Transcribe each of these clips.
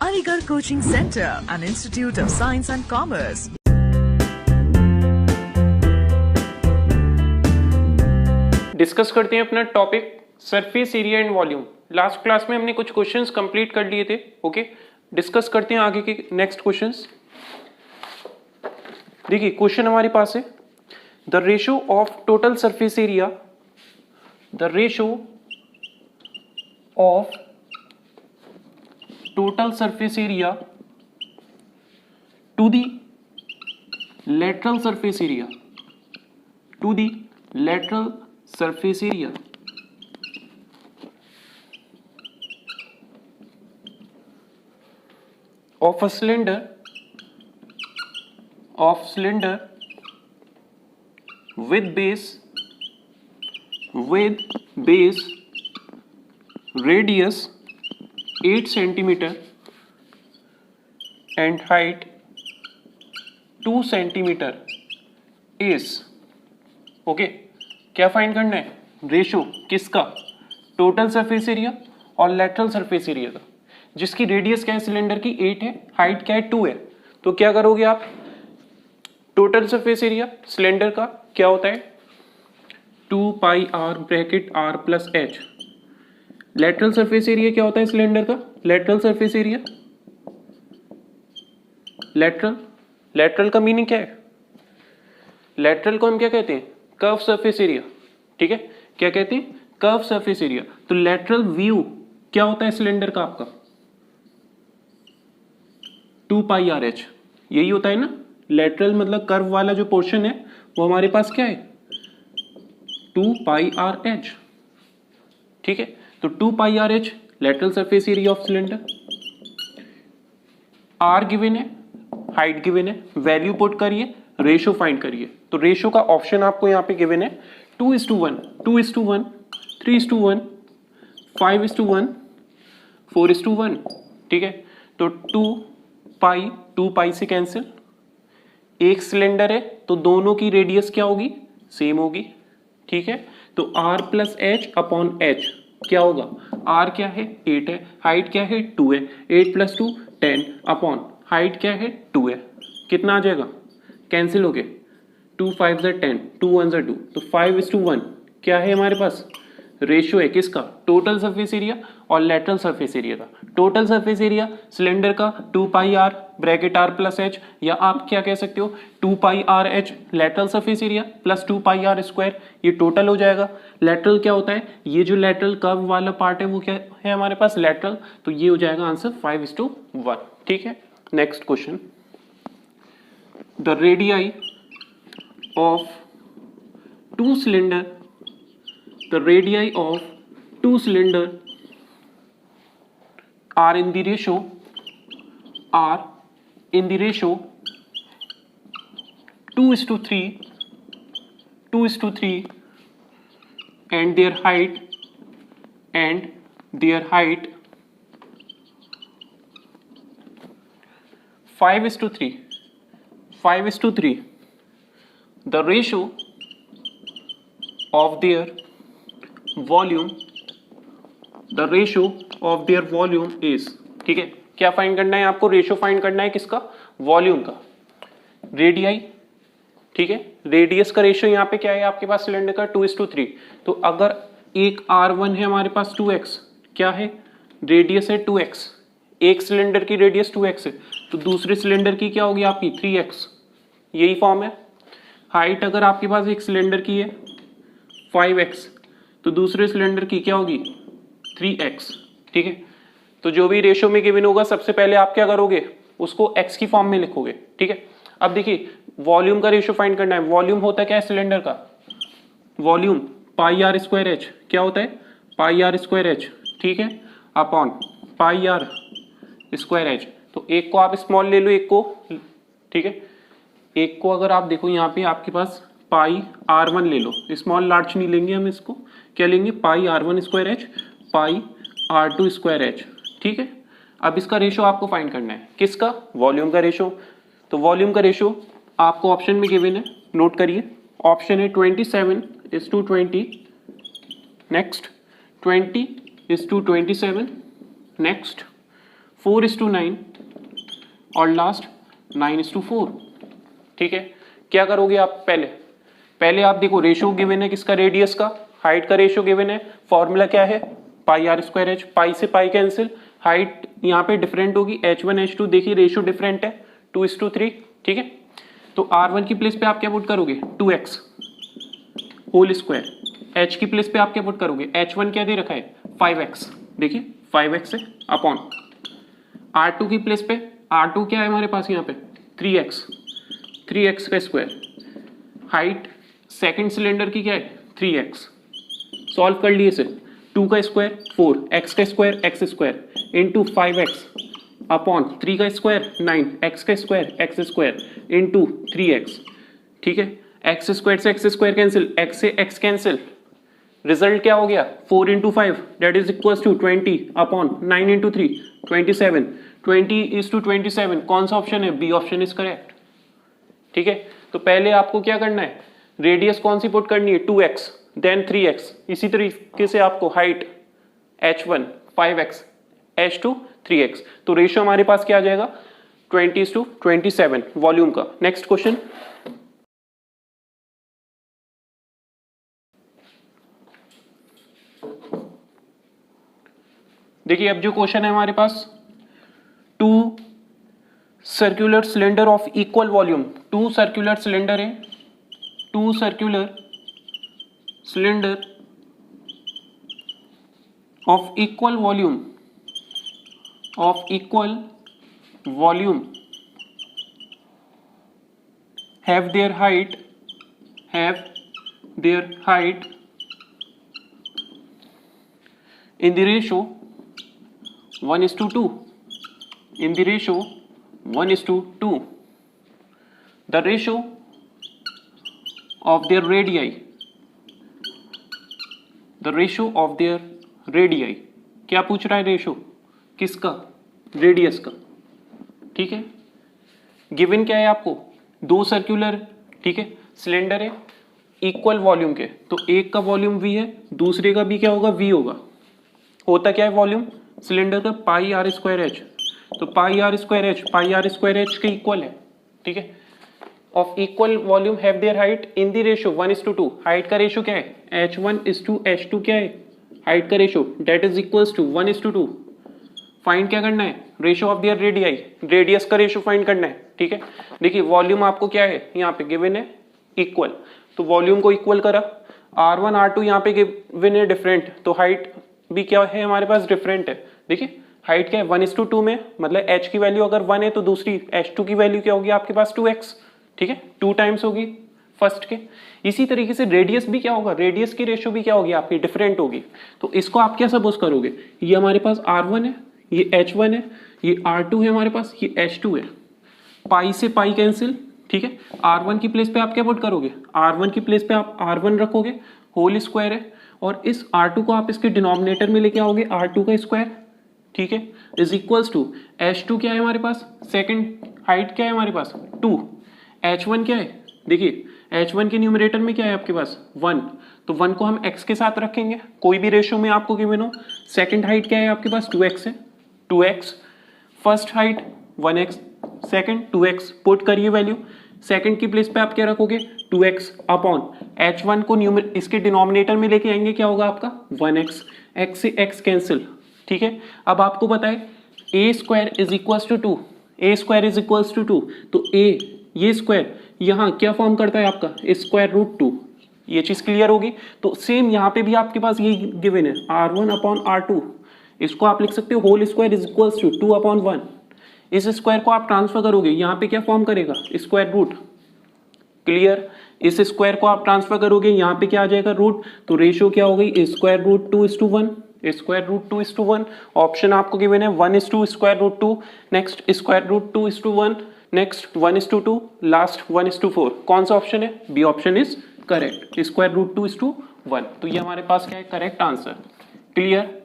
Aligarh Coaching Center, an institute of science and commerce. Discuss करते हैं अपना topic surface area and volume. Last class में हमने कुछ क्वेश्चंस कंप्लीट कर लिए थे। ओके, डिस्कस करते हैं आगे के नेक्स्ट क्वेश्चंस। देखिए क्वेश्चन हमारे पास है the ratio of total surface area, the ratio of total surface area to the lateral surface area, to the lateral surface area of a cylinder with base radius 8 centimeter and height 2 centimetre is. Okay, क्या find करना है? Ratio किसका? Total surface area और lateral surface area का, जिसकी radius क्या है cylinder की? 8 है, हाइट क्या है? 2 है। तो क्या करोगे आप? टोटल सरफेस एरिया सिलेंडर का क्या होता है? 2 pi R bracket R plus H. Lateral surface area क्या होता है सिलेंडर का? लेटरल सरफेस एरिया, लेटरल का मीनिंग क्या है? लेटरल को हम क्या कहते हैं? Curve surface area. ठीक है, क्या कहते हैं? Curve surface area. तो लेटरल व्यू क्या होता है सिलेंडर का आपका? 2 पाई आर एच, यही होता है ना। लेटरल मतलब कर्व वाला जो पोर्शन है वो हमारे पास क्या है? 2 पाई आर एच। ठीक है, तो 2 pi R H lateral surface area of cylinder. R given है, हाइट गिवन है, वैल्यू पुट करिए, रेशो फाइंड करिए। तो रेशो का ऑप्शन आपको यहाँ पे गिवन है 2:1, 2:1, 3:1, 5:1, 4:1। ठीक है, तो 2 पाई से कैंसिल। एक सिलेंडर है तो दोनों की रेडियस क्या होगी? सेम होगी। ठीक है, तो r plus H upon H क्या होगा? r क्या है? 8 है, हाइट क्या है? 2 है, 8 + 2 10 अपॉन हाइट क्या है? 2 है। कितना आ जाएगा? कैंसिल हो गए, 2 5 10, 2 1 2, तो 5:1 क्या है हमारे पास? रेशियो है किसका? टोटल सरफेस एरिया और लेटरल सरफेस एरिया का। टोटल सरफेस एरिया सिलेंडर का 2 pi R bracket R plus H, या आप क्या कह सकते हो 2 pi R H lateral surface area plus 2 pi are square, ये टोटल हो जाएगा। लेटरल क्या होता है? ये जो लेटरल कर्व वाला पार्ट है वो क्या है हमारे पास? लेटरल। तो ये हो जाएगा आंसर 5:1। ठीक है, next question. The radii of two cylinder, the radii of two cylinder are in the ratio 2:3, and their height 5:3. The ratio of their volume, the ratio of their volume is. ठीक है, क्या find करना है आपको? Ratio find करना है किसका? Volume का। रेडियाई, ठीक है, रेडियस का रेशो यहाँ पे क्या है आपके पास सिलेंडर का? 2:3। तो अगर एक R1 है हमारे पास 2x, क्या है? रेडियस है 2x। एक सिलेंडर की रेडियस 2x है, तो दूसरे सिलेंडर की क्या होगी आपकी? 3x। यही फॉर्म है। हाइट अगर आपके पास एक सिलेंडर की है 5x, तो दूसरे सिलेंडर की क्या होगी? 3x। ठीक है, तो जो भी रेशो में गिवन होगा सबसे पहले आप क्या करोगे? उसको x की फॉर्म में लिखोगे। ठीक है, अब देखिए वॉल्यूम का रेशो फाइंड करना है। वॉल्यूम होता है क्या है सिलेंडर का? Volume pi are square H. क्या होता है? Pi are square H. ठीक है, upon pi are square H. तो एक को आप स्मॉल ले लो, एक को, ठीक है, एक को अगर आप देखो यहाँ पे आपके पास पाई R1 ले लो, स्मॉल लार्ज नहीं लेंगे हम, इसको क्या लेंगे? पाई R1 स्क्वायर एच, पाई R2 स्क्वायर एच। ठीक है, अब इसका रेशो आपको फाइंड करना है। किसका? वॉल्यूम का रेशो। तो वॉल्यूम का रेशो आपको ऑप्शन में गिवन है, नोट करिए। ऑप्शन है 27:20, नेक्स्ट 20:27, नेक्स्ट 4:9 और लास्ट 9:4। ठीक है, क्या करोगे आप? पहले आप देखो रेशियो गिवन है किसका? रेडियस का। हाइट का रेशियो गिवन है, फॉर्मूला क्या है? Pi are square H. पाई से पाई कैंसिल, हाइट यहाँ पे डिफरेंट होगी, h1 h2 देखिए रेशियो डिफरेंट है 2:3। ठीक है, तो r1 की प्लेस पे आप क्या पुट करोगे? 2x whole square. h की प्लेस पे आप क्या पुट करोगे? h1 क्या दे रखा है? 5x। देखिए 5x है अपॉन r2 की प्लेस पे, r2 क्या है हमारे पास यहाँ पे? 3x का स्क्वायर। हाइट सेकंड सिलेंडर की क्या है? 3x। सॉल्व कर लिए इसे, 2 का स्क्वायर 4, x का square x square into 5x upon 3 का स्क्वायर 9, x का square x square into 3x। ठीक है, x स्क्वायर से x स्क्वायर कैंसिल, x से x कैंसिल, रिजल्ट क्या हो गया? 4 into 5 that is equals to 20 upon 9 into 3 27। 20:27 कौन सा ऑप्शन है? B option is correct. ठीक है, तो पहले आपको क्या करना है? रेडियस कौन सी पुट करनी है? 2x then 3x। इसी तरीके से आपको height h1 5x, h2 3x। तो रेशियो हमारे पास क्या आ जाएगा? 20:27 वॉल्यूम का। नेक्स्ट क्वेश्चन, देखिए अब जो क्वेश्चन है हमारे पास, 2 circular cylinder of equal volume. 2 circular cylinder है, 2 circular cylinder of equal volume have their height in the ratio 1:2, in the ratio 1:2. The ratio of their radii, the ratio of their radii, क्या पूछ रहा है? Ratio किसका? Radius का। ठीक है, given क्या है आपको? 2 सर्कुलर, ठीक है, सिलेंडर है इक्वल वॉल्यूम के, तो एक का वॉल्यूम v है, दूसरे का भी क्या होगा? v होगा। होता क्या है वॉल्यूम सिलेंडर का? Pi are square H. तो पाई आर स्क्वायर एच के इक्वल है। ठीक है, of equal volume have their height in the ratio 1:2। Height का रेशियो क्या है? h1:h2 क्या है? हाइट का ratio that is equals to 1:2। Find क्या करना है? Ratio of their radii, radius का रेशियो फाइंड करना है। ठीक है, देखिए वॉल्यूम आपको क्या है यहाँ पे गिवन है? इक्वल। तो वॉल्यूम को इक्वल करा, r1 r2 यहाँ पे गिवन है डिफरेंट, तो हाइट भी क्या है हमारे पास? डिफरेंट है। देखिए हाइट क्या है? 1:2 में, मतलब h की वैल्यू अगर 1 है तो दूसरी h2 की वैल्यू क्या होगी आपके पास? 2x। ठीक है, 2 टाइम्स होगी फर्स्ट के। इसी तरीके से रेडियस भी क्या होगा? रेडियस की रेशियो भी क्या होगी आपकी? डिफरेंट होगी। तो इसको आप क्या सपोज करोगे? ये हमारे पास r1 है, ये h1 है, ये r2 है हमारे पास, ये h2 है। पाई से पाई कैंसिल। ठीक है, r1 की प्लेस पे आप क्या पुट करोगे? r1 की प्लेस पे आप r1 रखोगे, होल स्क्वायर है, और इस r2 को आप इसके डिनोमिनेटर में लेके आओगे, r2 का स्क्वायर। ठीक है, इज इक्वल्स टू h2 क्या है हमारे पास? सेकंड हाइट क्या है हमारे पास? 2। h1 क्या है? देखिए h1 के न्यूमरेटर में क्या है आपके पास? 1। तो 1 को हम x के साथ रखेंगे, कोई भी रेशियो में आपको गिवन हो। सेकंड हाइट क्या है आपके पास? 2x है, 2x। First height 1x, second 2x। Put करिए वैल्यू, सेकंड की प्लेस पे आप क्या रखोगे? 2x अपॉन h1 को इसके डिनोमिनेटर में लेके आएंगे, क्या होगा आपका? 1x। x से x कैंसिल। ठीक है, अब आपको पता है a square is equals to 2, a square is equals to 2, तो a ये स्क्वायर यहाँ क्या फॉर्म करता है आपका? √2। ये चीज क्लियर होगी। तो सेम यहाँ पे भी आपके पास ये गिवन है r1 अपॉन r2, इसको आप लिख सकते हो whole square is equals to 2 upon 1। इस स्क्वायर को आप ट्रांसफर करोगे, यहाँ पे क्या फॉर्म करेगा? Square root. क्लियर, इस स्क्वायर को आप ट्रांसफर करोगे, यहाँ पे क्या आ जाएगा? रूट। तो रेशियो क्या हो गई? Square root 2:1, square root 2:1। Option आपको गिवन है 1:2 square root 2, next square root 2:1, next 1:2, last 1:4। कौन सा ऑप्शन है? B option is correct, square root 2:1। तो ये हमारे पास क्या है? Correct answer. क्लियर,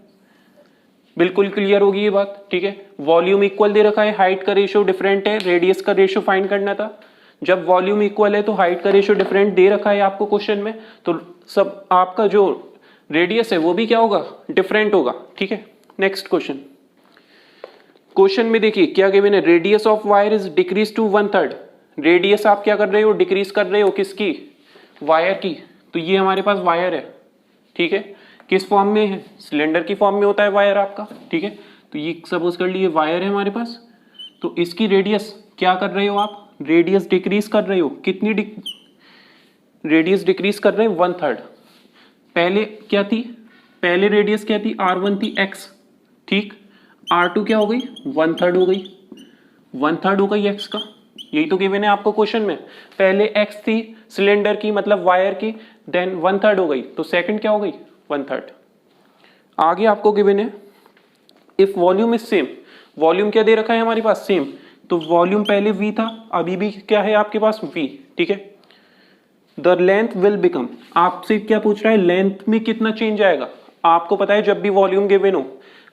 बिल्कुल क्लियर होगी ये बात। ठीक है, वॉल्यूम इक्वल दे रखा है, हाइट का रेशियो डिफरेंट है, रेडियस का रेशियो फाइंड करना था। जब वॉल्यूम इक्वल है तो हाइट का रेशियो डिफरेंट दे रखा है आपको क्वेश्चन में, तो सब आपका जो रेडियस है वो भी क्या होगा? डिफरेंट होगा। ठीक है, नेक्स्ट क्वेश्चन, क्वेश्चन में देखिए क्या गिवन है, radius of wire is decrease to 1/3। Radius आप क्या कर रहे हो, डिक्रीज कर रहे हो किसकी, वायर की। तो ये हमारे पास वायर है, ठीक है, किस फॉर्म में है, सिलेंडर की फॉर्म में होता है वायर आपका, ठीक है। तो ये सपोज कर लिए वायर है हमारे पास, तो इसकी रेडियस क्या कर रहे हो आप, रेडियस डिक्रीज कर रहे हो, कितनी रेडियस डिक्रीज कर रहे हैं 1/3। पहले क्या थी, पहले रेडियस क्या थी, r1 थी x, ठीक, r2 क्या हो गई 1/3 हो गई, 1/3 हो गई x का, यही तो गिवन है आपको क्वेश्चन में। पहले x थी सिलेंडर की मतलब वायर की, देन 1/3 हो गई, तो सेकंड क्या हो गई 1/3। आगे आपको गिवन है if volume is same, volume क्या दे रखा है हमारे पास सेम, तो वॉल्यूम पहले v था, अभी भी क्या है आपके पास v, ठीक है। द लेंथ विल बिकम, आपसे क्या पूछ रहा है, लेंथ में कितना चेंज आएगा। आपको पता है जब भी वॉल्यूम गिवन हो,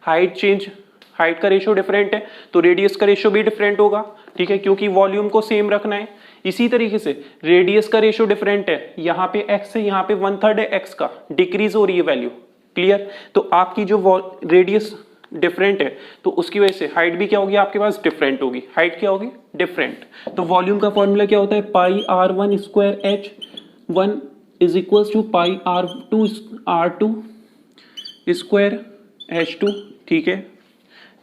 हाइट चेंज, हाइट का रेशियो डिफरेंट है तो रेडियस का रेशियो भी डिफरेंट होगा, ठीक है, क्योंकि वॉल्यूम को सेम रखना है। इसी तरीके से रेडियस का रेशियो डिफरेंट है, यहाँ पे x है, यहाँ पे 1/3 है x का, डिक्रीज हो रही है वैल्यू, क्लियर। तो आपकी जो रेडियस डिफरेंट है तो उसकी वजह से हाइट भी क्या होगी आपके पास, डिफरेंट होगी, हाइट क्या होगी डिफरेंट। तो वॉल्यूम का फॉर्मूला क्या होता है, pi r1 square h1 is equal to pi r2 square h2, ठीक है।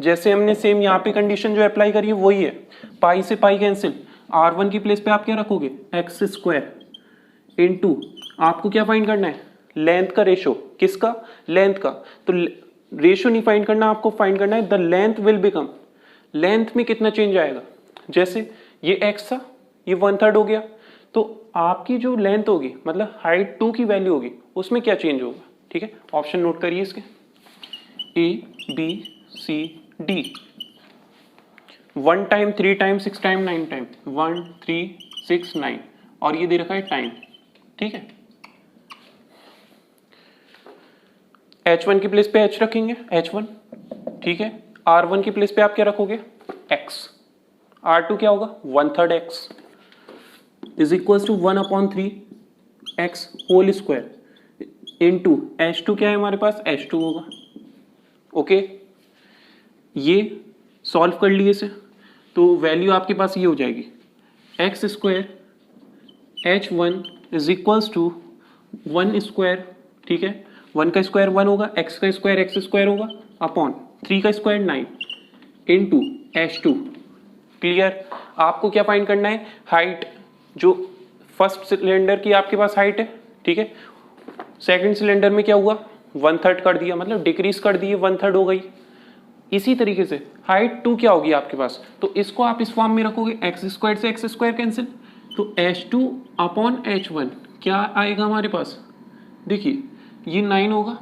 जैसे हमने सेम यहाँ पे कंडीशन जो अप्लाई करी है वही है, पाई से पाई कैंसिल, r1 की प्लेस पे आप क्या रखोगे x स्क्वायर इनटू, आपको क्या फाइंड करना है, लेंथ का रेशो, किसका, लेंथ का। तो रेशो नहीं फाइंड करना, आपको फाइंड करना है the length will become, length में कितना चेंज आएगा। जैसे ये x था, ये 1/3 हो गया, तो आपकी जो लेंथ होगी मतलब हाइट 2 की वैल्यू होगी, उसमें क्या चेंज होगा, ठीक है। ऑप्शन नोट करिए इसके, A B C D, 1 time 3 time 6 time 9 time, 1 3 6 9, और ये दे रखा है टाइम, ठीक है। H1 की प्लेस पे H रखेंगे H1, ठीक है। R1 की प्लेस पे आप क्या रखोगे X, R2 क्या होगा 1/3 X is equal to 1/3 X whole square into H2 क्या है हमारे पास H2 होगा, ओके। ये सॉल्व कर लिए इसे, तो वैल्यू आपके पास ये हो जाएगी x square H1 is equals to 1 square, ठीक है, 1 का स्क्वायर 1 होगा, x का स्क्वायर x स्क्वायर होगा अपॉन 3 का स्क्वायर 9 इनटू H2, क्लियर। आपको क्या फाइंड करना है, हाइट, जो फर्स्ट सिलेंडर की आपके पास हाइट है, ठीक है, सेकंड सिलेंडर में क्या हुआ 1/3 कर दिया, मतलब डिक्रीज कर दिए 1/3 हो गई। इसी तरीके से हाइट 2 क्या होगी आपके पास, तो इसको आप इस फॉर्म में रखोगे, x स्क्वायर से x स्क्वायर कैंसिल, तो H2 अपॉन H1 क्या आएगा हमारे पास, देखिए ये 9 होगा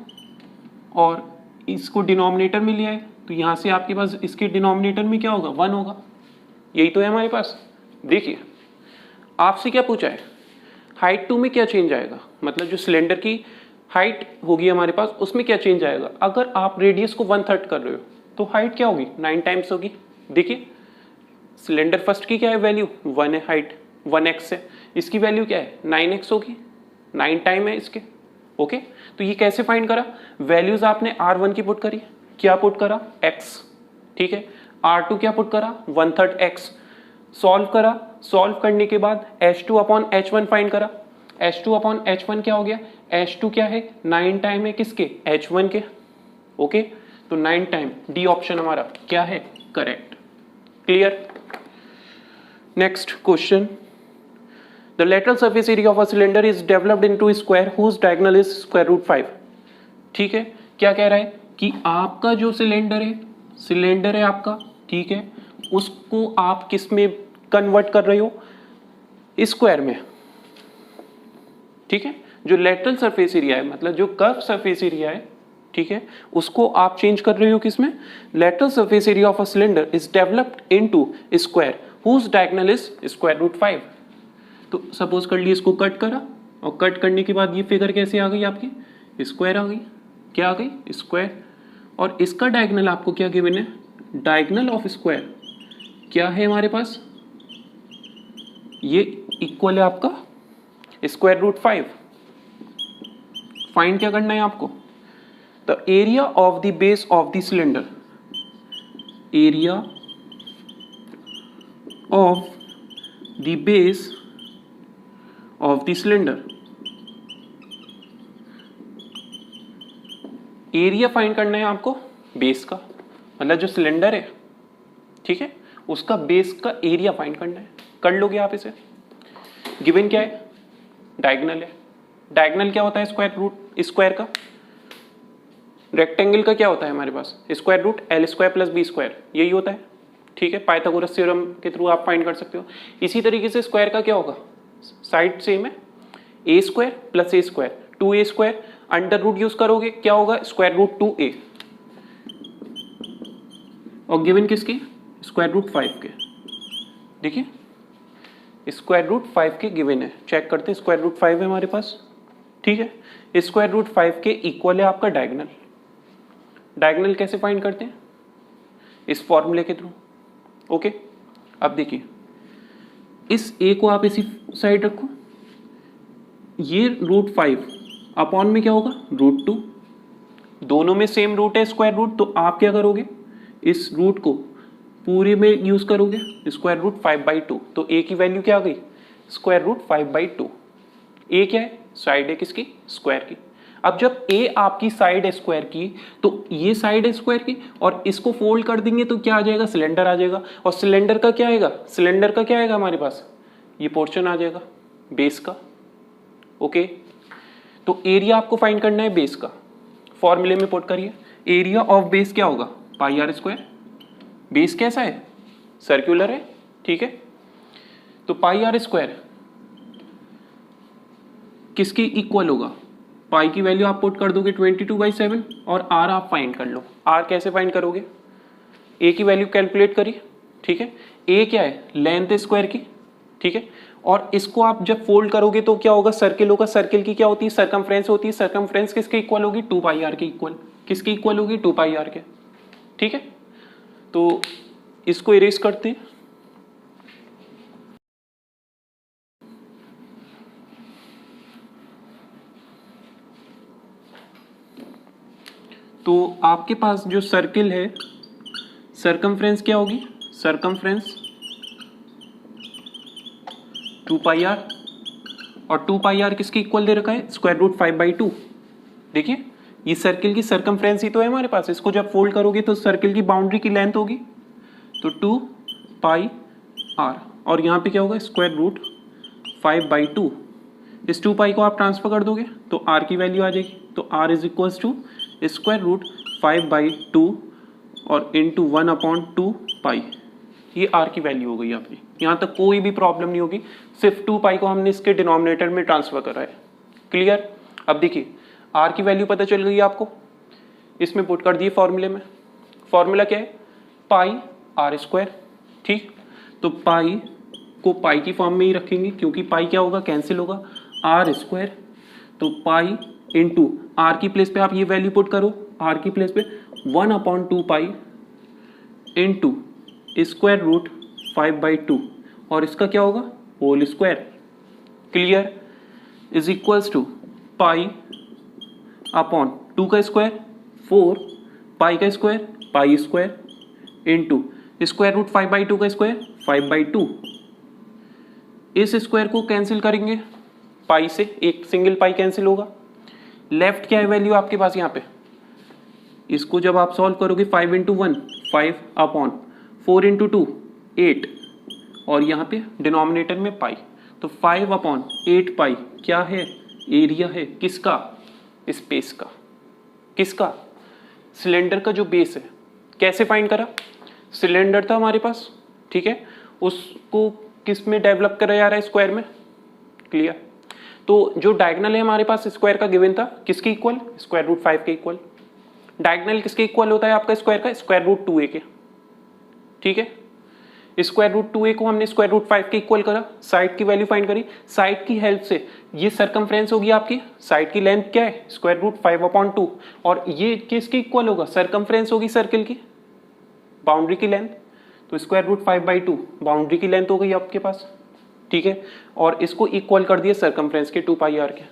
और इसको डिनोमिनेटर में ले आए, तो यहाँ से आपके पास इसके डिनोमिनेटर में क्या होगा 1 होगा, यही तो है हमारे पास। देखिए आपसे क्या पूछा है, हाइट 2 में क्या चेंज आएगा, मतलब जो सिलेंडर की हाइट होगी हमारे पास उसमें क्या चेंज आएगा। अगर आप रेडियस को 1/3 कर रहे हो तो हाइट क्या होगी 9 टाइम्स होगी। देखिए सिलेंडर फर्स्ट की क्या है वैल्यू 1 है, हाइट 1x है, इसकी वैल्यू क्या है 9x होगी, 9 टाइम है इसके, ओके। तो ये कैसे फाइंड करा, वैल्यूज आपने r1 की पुट करी, क्या पुट करा x, ठीक है, r2 क्या पुट करा 1/3 x, सॉल्व करा, सॉल्व करने के बाद H2 अपॉन H1 फाइंड करा, H2 अपॉन H1 क्या हो गया, H2 क्या है 9 टाइम है किसके H1 के, ओके। तो 9 टाइम, डी ऑप्शन हमारा क्या है correct, clear. Next question, the lateral surface area of a cylinder is developed into square whose diagonal is √5, ठीक है। क्या कह रहा है कि आपका जो सिलेंडर है आपका, ठीक है, उसको आप किस में कन्वर्ट कर रहे हो, स्क्वायर में, ठीक है। जो लेटरल सरफेस एरिया है मतलब जो कर्व सरफेस एरिया है, ठीक है, उसको आप चेंज कर रहे हो किसमें, lateral surface area of a cylinder is developed into square whose diagonal is √5। तो सपोज कर लिए इसको कट करा, और कट करने के बाद ये फिगर कैसे आ गई आपकी, स्क्वायर आ गई, क्या आ गई स्क्वायर, और इसका डायगोनल आपको क्या गिवन है, डायगोनल ऑफ स्क्वायर क्या है हमारे पास, ये इक्वल है आपका √5। फाइंड क्या करना है आपको, the area of the base of the cylinder area of the base of the cylinder. Area find करना है आपको बेस का, मतलब जो सिलेंडर है, ठीक है, उसका बेस का एरिया फाइंड करना है। कर लोगे आप इसे। गिवन क्या है? डायगोनल है। डायगोनल क्या होता है? स्क्वायर रूट स्क्वायर का। रेक्टेंगल का क्या होता है हमारे पास? Square root L square plus B square, यही होता है, ठीक है। पाइथागोरस थ्योरम के थ्रू आप फाइंड कर सकते हो। इसी तरीके से स्क्वायर का क्या होगा? साइड सेम है, A square plus A square, 2a square, under root use करोगे क्या होगा? Square root 2a। और गिवन किसकी? स्क्वायर रूट 5 के। देखिए स्क्वायर रूट 5 के गिवन है, चेक करते हैं। स्क्वायर रूट 5 है हमारे पास, ठीक है। स्क्वायर रूट 5 के इक्वल है आपका डायगोनल। डायगोनल कैसे फाइंड करते हैं? इस फॉर्मूले के थ्रू। ओके, अब देखिए इस a को आप इसी साइड रखो, ये रूट 5 अपॉन में क्या होगा? रूट 2। दोनों में सेम रूट है स्क्वायर रूट, तो आप क्या करोगे? इस रूट को पूरे में यूज करोगे, स्क्वायर रूट 5/2। तो a की वैल्यू क्या आ गई? Square root 5/2। a क्या है? साइड है किसकी? स्क्वायर की। अब जब a आपकी साइड है स्क्वायर की, तो ये साइड है स्क्वायर की, और इसको फोल्ड कर देंगे तो क्या आ जाएगा? सिलेंडर आ जाएगा। और सिलेंडर का क्या आएगा? सिलेंडर का क्या आएगा हमारे पास? ये पोर्शन आ जाएगा बेस का। ओके, तो एरिया आपको फाइंड करना है बेस का। फॉर्मूले में पुट करिए, एरिया ऑफ बेस क्या होगा? पाई आर स्क्वायर। बेस कैसा है? सर्कुलर है, ठीक है। तो पाई आर स्क्वायर किसके इक्वल होगा? पाई की वैल्यू आप पुट कर दोगे 22/7, और आर आप फाइंड कर लो। आर कैसे फाइंड करोगे? ए की वैल्यू कैलकुलेट करिए, ठीक है। ए क्या है? लेंथ है स्क्वायर की, ठीक है। और इसको आप जब फोल्ड करोगे तो क्या होगा? सर्किल होगा। सर्किल की क्या होती है? सर्कमफ्रेंस होती है। सर्कमफ्रेंस किसके इक्वल होगी? 2πr के इक्वल। किसके इक्वल होगी? 2πr के, ठीक है। तो इसको इरेज करते हैं। तो आपके पास जो सर्किल है, सर्कमफ्रेंस क्या होगी? सर्कमफ्रेंस 2πr, और 2πr किसके इक्वल दे रखा है? Square root 5/2। देखिए ये सर्किल की सर्कमफ्रेंस ही तो है हमारे पास। इसको जब फोल्ड करोगे तो सर्किल की बाउंड्री की लेंथ होगी, तो 2πr, और यहाँ पे क्या होगा? Square root 5/2। इस 2π को आप ट्रांसफर कर दोगे तो r की वैल्यू आ जाएगी। तो r is equals to square root 5/2 और इंटू 1/2π। ये r की वैल्यू हो गई आपकी। यहाँ तक कोई भी प्रॉब्लम नहीं होगी, सिर्फ 2π को हमने इसके डिनोमिनेटर में ट्रांसफर करा है। क्लियर? अब देखिए r की वैल्यू पता चल गई आपको, इसमें पुट कर दिए फॉर्मूले में। फॉर्मूला क्या है? पाई आर स्क्वायर, ठीक। तो पाई को पाई की फॉर्म में ही रखेंगे, क्योंकि पाई क्या होगा? कैंसिल होगा। आर स्क्वायर, तो पाई इंटू आर की प्लेस पे आप ये वैल्यू पुट करो, आर की प्लेस पे 1/2π इंटू स्क्वायर रूट 5/2, और इसका क्या होगा? Whole square. Clear? Is equals to pi upon 2 का स्क्वायर 4, पाई का square pi square into square root 5/2 का स्क्वायर 5/2। इस स्क्वायर को कैंसिल करेंगे पाई से, एक सिंगल पाई कैंसिल होगा। लेफ्ट क्या है वैल्यू आपके पास यहाँ पे? इसको जब आप सॉल्व करोगे 5 इंटू 1 5/4 इंटू 2 8, और यहाँ पे डिनोमिनेटर में पाई, तो 5/8π क्या है? एरिया है किसका? स्पेस का। किसका? सिलेंडर का जो बेस है। कैसे फाइंड करा? सिलेंडर था हमारे पास, ठीक है, उसको किस में डेवलप करा जा रहा है? स्क्वायर में। क्लियर? तो जो डायगोनल है हमारे पास स्क्वायर का गिवन था, किसके इक्वल? स्क्वायर रूट 5 के इक्वल। डायगोनल किसके इक्वल होता है आपका स्क्वायर का? स्क्वायर रूट 2a के, ठीक है। स्क्वायर रूट 2a को हमने स्क्वायर रूट 5 के इक्वल करा, साइड की वैल्यू फाइंड करी। साइड की हेल्प से ये सर्कमफ्रेंस होगी आपकी, साइड की लेंथ क्या है? स्क्वायर रूट 5/2, और ये किसके इक्वल होगा? सर्कमफ्रेंस होगी सर्किल की, बाउंड्री की लेंथ। तो स्क्वायर रूट 5/2 बाउंड्री की लेंथ हो गई आपके पास, ठीक है। और इसको इक्वल कर दिया सर्कमफ्रेंस के 2πr के,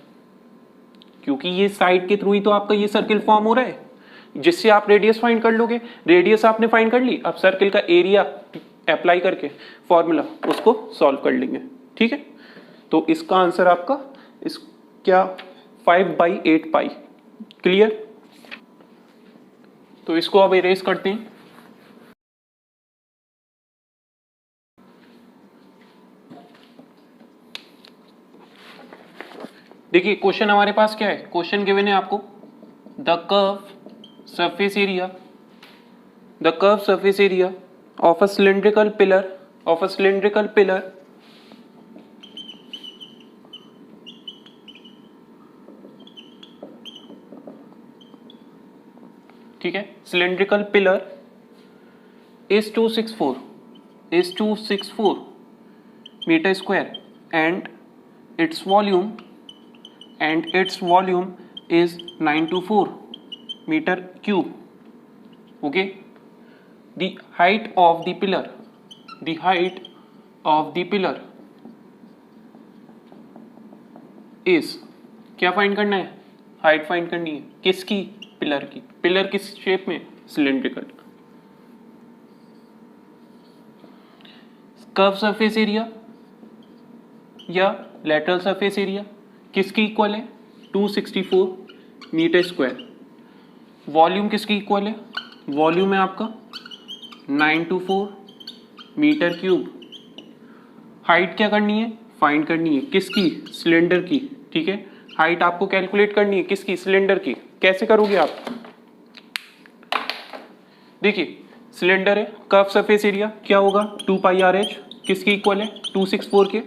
क्योंकि ये साइड के थ्रू ही तो आपका ये सर्किल फॉर्म हो रहा है। जिससे आप रेडियस फाइंड कर लोगे। रेडियस आपने फाइंड कर ली, अब सर्किल का एरिया अप्लाई करके फॉर्मूला उसको सॉल्व कर लेंगे। ठीक है, तो इसका आंसर आपका इस क्या 5/8 पाई। क्लियर? तो इसको अब इरेज करते हैं। देखिए क्वेश्चन हमारे पास क्या है, क्वेश्चन गिवन है आपको the curve surface area of a cylindrical pillar ठीक है, cylindrical pillar is 264 meter square and its volume is 924 meter cube. Okay, the height of the pillar is, क्या फाइंड करना है, हाइट फाइंड करनी है किसकी, पिलर की। पिलर किस शेप में, सिलिंड्रिकल। कर्व सरफेस एरिया या लेटरल सरफेस एरिया किसकी इक्वल है, 264 मीटर स्क्वायर। वॉल्यूम किसकी इक्वल है, वॉल्यूम है आपका 924 मीटर क्यूब। हाइट क्या करनी है, फाइंड करनी है किसकी, सिलेंडर की। ठीक है, हाइट आपको कैलकुलेट करनी है किसकी, सिलेंडर की। कैसे करोगे आप, देखिए सिलेंडर है, कर्व सरफेस एरिया क्या होगा 2πRH, किसकी इक्वल है 264 के।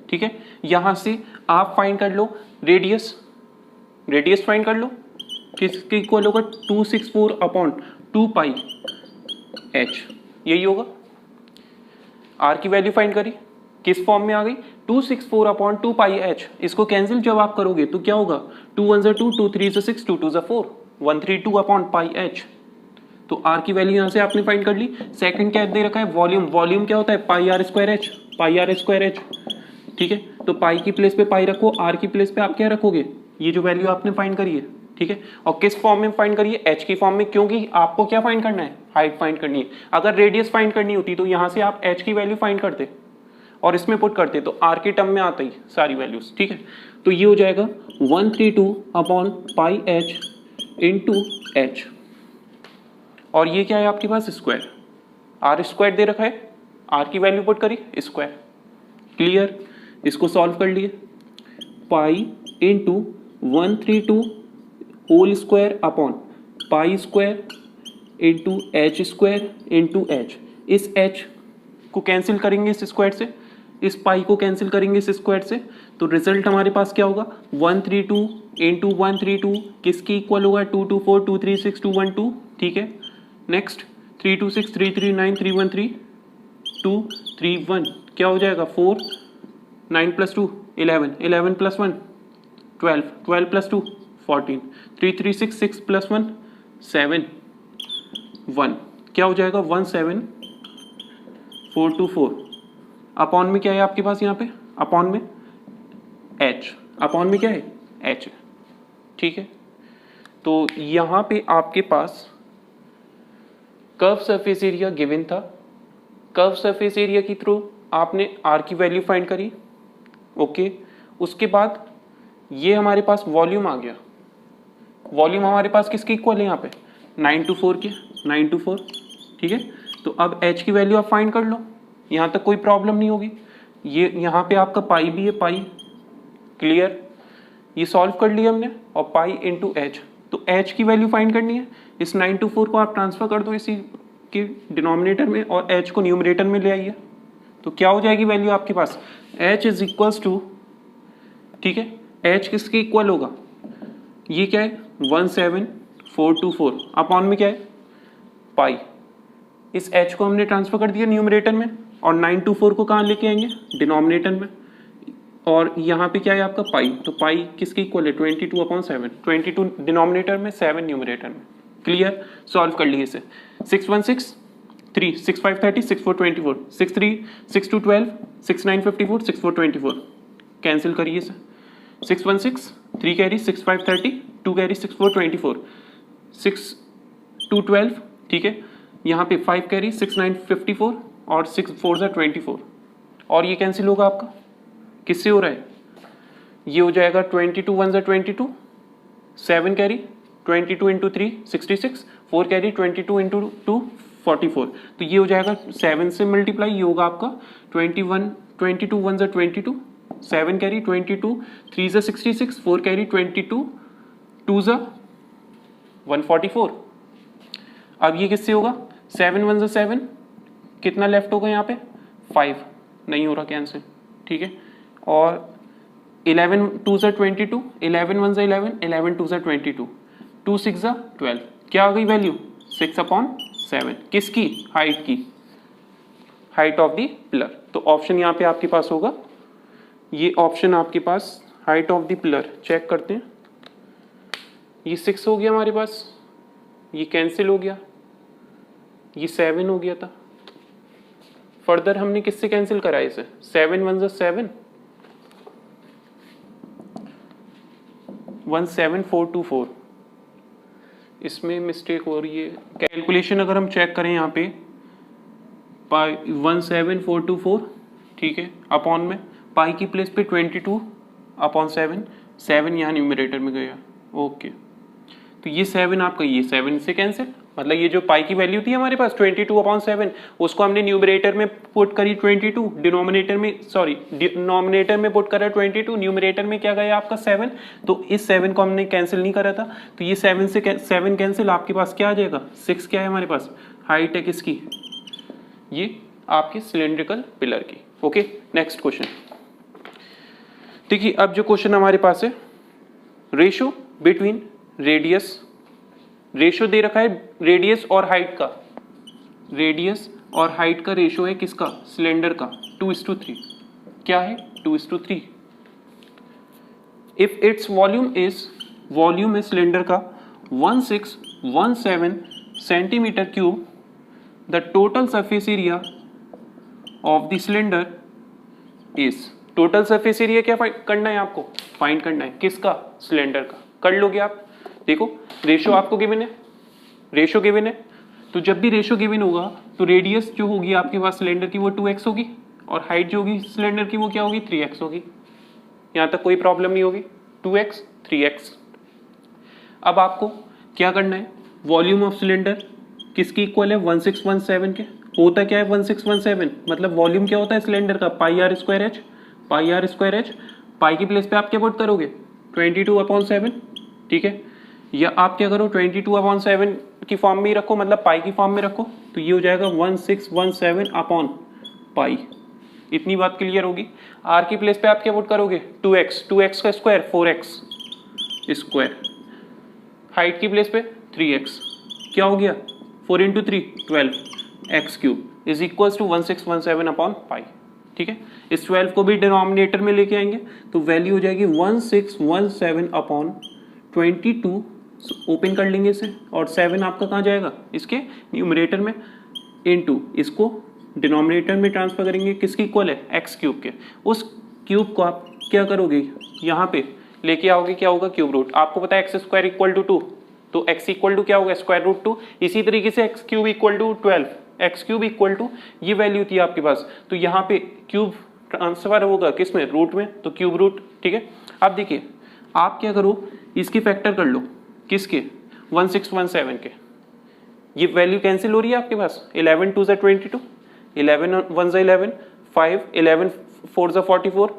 ठीक है, यहां से आप फाइंड कर लो रेडियस फाइंड कर लो, किसके इक्वल होगा 264/2πH, यही होगा। आर की वैल्यू फाइंड करी, किस फॉर्म में आ गई 264/2πH। इसको कैंसिल जब आप करोगे तो क्या होगा, 2 1 2, 2 3 6, 2 2 4, 132/πH। तो आर की वैल्यू यहां से आपने फाइंड कर ली। सेकंड क्या दे रखा है, वॉल्यूम क्या होता है πr²H। ठीक है, तो पाई की प्लेस पे पाई रखो, आर की प्लेस पे आप क्या रखोगे, ये जो वैल्यू आपने फाइंड करी है। ठीक है, और किस फॉर्म में फाइंड करिए, एच की फॉर्म में, क्योंकि आपको क्या फाइंड करना है, हाइट फाइंड करनी है। अगर रेडियस फाइंड करनी होती तो यहां से आप एच की वैल्यू फाइंड करते और इसमें पुट करते, तो आर के टर्म में आता ही सारी वैल्यूज। ठीक है, तो ये हो जाएगा 132/πH इंटू एच, और ये क्या है आपके पास, स्क्वायर। आर स्क्वायर दे रखा है, आर की वैल्यू पुट करी, स्क्वायर। क्लियर, इसको सॉल्व कर लिए, pi into 132 whole square upon pi square into H square into H. इस एच को कैंसिल करेंगे इस स्क्वायर से, इस पाई को कैंसिल करेंगे इस स्क्वायर से, तो रिजल्ट हमारे पास क्या होगा 132 इंटू 132 किसकी इक्वल होगा 224 236 212। ठीक है, नेक्स्ट 326 339 313 231 क्या हो जाएगा 4, 9 + 2 11, 11 + 1 12, 12 + 2 14, 336 6 + 1 7 1 क्या हो जाएगा 17424। अपॉन में क्या है आपके पास, यहाँ पे अपॉन में h, अपॉन में क्या है h। ठीक है, तो यहाँ पे आपके पास कर्व सरफेस एरिया गिवन था, कर्व सरफेस एरिया के थ्रू आपने r की वैल्यू फाइंड करी। ओके, उसके बाद ये हमारे पास वॉल्यूम आ गया, वॉल्यूम हमारे पास किसकी इक्वल है यहाँ पे 924 के, 924। ठीक है, तो अब h की वैल्यू आप फाइंड कर लो, यहाँ तक कोई प्रॉब्लम नहीं होगी। ये यहाँ पे आपका पाई भी है, पाई। क्लियर, ये सॉल्व कर लिया हमने, और पाई इंटू एच, तो h की वैल्यू फाइंड करनी है। इस 924 को आप ट्रांसफर कर दो इसी के डिनोमिनेटर में और h को न्यूमरेटर में ले आइए, तो क्या हो जाएगी वैल्यू आपके पास h इज इक्वल्स टू, ठीक है, h किसके इक्वल होगा, ये क्या है 17424 अपॉन में क्या है पाई। इस h को हमने ट्रांसफर कर दिया न्यूमरेटर में, और 924 को कहाँ लेके आएंगे डिनोमिनेटर में, और यहाँ पे क्या है आपका पाई, तो पाई किसकी इक्वल है 22/7, 22 डिनोमिनेटर में 7 न्यूमरेटर में। क्लियर, सॉल्व कर लिए इसे। 616 3 6 5 30 6 4 24 6 3 6 2 12 6 9 54 6 4 24 कैंसिल करिए इसे। 616 3 कैरी 6 5 30 2 कैरी 6 4 24 6 212, ठीक है। यहाँ पे 5 कैरी 6 9 54 और 6 4 जा 24 और ये कैंसिल होगा आपका, किससे हो रहा है, ये हो जाएगा 22 1 जा 22, 7 कैरी 22 इंटू 3 66, 4 कैरी 22 इंटू 2 44, तो ये हो जाएगा 7 से मल्टीप्लाई, ये होगा आपका 22 1 जा 22, 7 कैरी 22 3 जा 66, 4 कैरी 22 2 जा 144। अब ये किससे होगा, 7 1 जा 7, कितना लेफ्ट होगा यहाँ पे 5, नहीं हो रहा कैंसिल, ठीक है। और 11 2 जा 22, 11 1 जा 11, 11 2 जा 22, 2 6 जा 12, क्या आ गई वैल्यू 6/7, किसकी, हाइट की, हाइट ऑफ द पिलर। तो ऑप्शन यहाँ पे आपके पास होगा, ये ऑप्शन आपके पास height of the pillar, check करते हैं, ये 6 हो गया हमारे पास, ये कैंसिल हो गया, ये 7 हो गया था। फर्दर हमने किससे कैंसिल करा इसे, 7 1 जा 7, 17424, इसमें मिस्टेक हो रही है, कैलकुलेशन अगर हम चेक करें यहाँ पे 17424, ठीक है, अपॉन में पाई की प्लेस पे 22/7, 7 यहाँ न्यूमरेटर में गया, ओके। तो ये 7 आपका, ये 7 से कैंसिल, मतलब ये जो पाई की वैल्यू थी हमारे पास 22/7, उसको हमने न्यूमरेटर में पुट करी 22, डिनोमिनेटर में सॉरी डिनोमिनेटर में पुट करा 22, न्यूमरेटर में क्या गया आपका 7, तो इस 7 को हमने कैंसिल नहीं करा था, तो ये 7 से 7 कैंसिल, आपके पास क्या आ जाएगा 6, क्या है हमारे पास, हाइट है किसकी, ये आपके सिलेंड्रिकल पिलर की, ओके। नेक्स्ट क्वेश्चन देखिए, अब जो क्वेश्चन हमारे पास है, रेशियो बिटवीन रेडियस, रेशियो दे रखा है रेडियस और हाइट का, रेडियस और हाइट का रेशियो है किसका, सिलेंडर का 2:3, क्या है 2:3। If its volume is, volume है सिलेंडर का 1617 centimetre cube, the total surface area of the cylinder is, total surface area क्या करना है आपको, फाइंड करना है किसका, सिलेंडर का, कर लोगे आप। देखो रेशियो आपको गिवन है, रेशियो गिवन है, तो जब भी रेशियो गिवन होगा तो रेडियस जो होगी आपके पास सिलेंडर की वो 2x होगी, और हाइट जो होगी सिलेंडर की वो क्या होगी 3x होगी, यहाँ तक कोई प्रॉब्लम नहीं होगी, 2x 3x। अब आपको क्या करना है, वॉल्यूम ऑफ सिलेंडर किसकी इक्वल है 1617 के, होता क्या है 1617, मतलब वॉल्यूम क्या होता है सिलेंडर का, πr²h, πr²h, पाई की प्लेस पे आप क्या पुट करोगे 22/7, ठीक है, या आप क्या करो 22/7 की फॉर्म में ही रखो, मतलब पाई की फॉर्म में रखो, तो ये हो जाएगा 1617/पाई, इतनी बात क्लियर होगी। आर की प्लेस पे आप क्या पुट करोगे 2x, 2x का स्क्वायर 4x स्क्वायर, हाइट की प्लेस पे 3x, क्या हो गया 4 × 3 12, x³ इज इक्वल्स टू 1617/पाई, ठीक है। इस 12 को भी डिनोमिनेटर में लेके आएंगे तो वैल्यू हो जाएगी 1617/22, ओपन कर लेंगे इसे, और 7 आपका कहाँ जाएगा इसके न्यूमरेटर में, इनटू इसको डिनोमिनेटर में ट्रांसफर करेंगे, किसकी इक्वल है x³ के, उस क्यूब को आप क्या करोगे यहाँ पे लेके आओगे, क्या होगा क्यूब रूट, आपको पता है x² = 2, तो x = क्या होगा √2, इसी तरीके से x³ = 12, x³ ये वैल्यू थी आपके पास, तो यहाँ पे क्यूब ट्रांसफर होगा किसमें, रूट में, तो क्यूब रूट, ठीक है। अब देखिए आप क्या करो, इसकी फैक्टर कर लो, किसके 1617 के, ये वैल्यू कैंसिल हो रही है आपके पास, 11 2 जा 22, 11 1 जा 11, 5 11 4 जा 44,